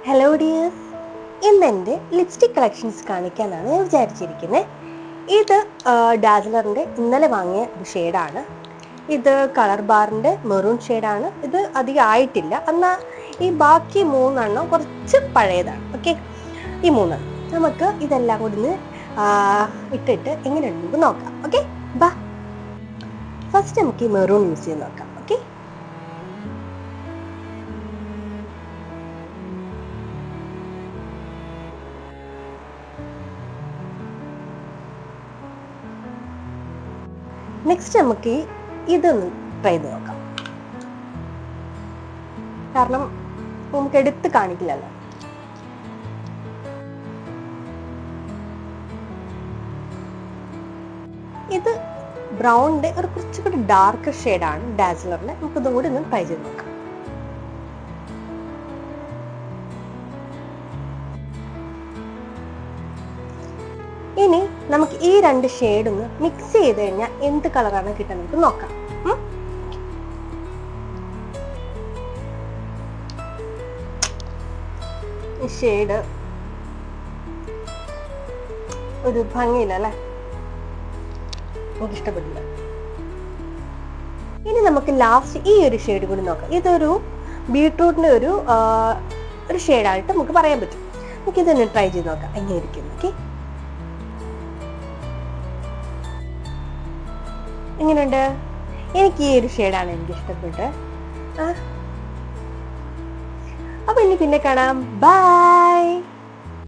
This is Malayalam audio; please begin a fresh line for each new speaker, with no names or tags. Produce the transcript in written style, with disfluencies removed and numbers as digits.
ഹലോ ഡിയേഴ്സ്, ഇന്ന് എൻ്റെ ലിപ്സ്റ്റിക് കളക്ഷൻസ് കാണിക്കാനാണ് ഞാൻ വിചാരിച്ചിരിക്കുന്നത്. ഇത് ഡാസ്ലറിൻ്റെ ഇന്നലെ വാങ്ങിയ ഒരു ഷെയ്ഡാണ്. ഇത് കളർ ബാറിൻ്റെ മെറൂൺ ഷെയ്ഡാണ്. ഇത് അധികം ആയിട്ടില്ല, എന്നാൽ ഈ ബാക്കി മൂന്നെണ്ണം കുറച്ച് പഴയതാണ്. ഓക്കെ, ഈ മൂന്നെണ്ണം നമുക്ക് ഇതെല്ലാം കൂടി ഒന്ന് ഇട്ടിട്ട് എങ്ങനെയുണ്ടെന്ന് നോക്കാം. ഓക്കെ, ബാ. ഫസ്റ്റ് നമുക്ക് ഈ മെറൂൺ യൂസ് ചെയ്ത് നോക്കാം. ഓക്കെ, നെക്സ്റ്റ് നമുക്ക് ഇതൊന്ന് ട്രൈ ചെയ്ത് നോക്കാം. കാരണം നമുക്ക് എടുത്ത് കാണിക്കില്ലല്ലോ. ഇത് ബ്രൗണിന്റെ ഒരു കുറച്ചുകൂടി ഡാർക്ക് ഷെയ്ഡാണ് ഡാസ്ലറിന്. നമുക്ക് ഇതും കൂടി ഒന്ന് ട്രൈ ചെയ്ത് നോക്കാം. ഇനി നമുക്ക് ഈ രണ്ട് ഷെയ്ഡ് ഒന്ന് മിക്സ് ചെയ്ത് കഴിഞ്ഞാൽ എന്ത് കളറാണ് കിട്ടുക നമുക്ക് നോക്കാം. ഈ ഷെയ്ഡ് ഒരു ഭംഗിയില്ല അല്ലേ, എനിക്ക് ഇഷ്ടപ്പെട്ടില്ല. ഇനി നമുക്ക് ലാസ്റ്റ് ഈ ഒരു ഷെയ്ഡ് കൂടി നോക്കാം. ഇതൊരു ബീട്രൂട്ടിന്റെ ഒരു ഷെയ്ഡായിട്ട് നമുക്ക് പറയാൻ പറ്റും. നമുക്ക് ഇതൊന്ന് ട്രൈ ചെയ്ത് നോക്കാം എങ്ങനെ ഇരിക്കുന്നു. ഓക്കെ, എങ്ങനെയുണ്ട്? എനിക്ക് ഈ ഒരു ഷെയ്ഡാണ് എനിക്ക് ഇഷ്ടപ്പെട്ടത്. അപ്പൊ ഇനി പിന്നെ കാണാം. ബൈ.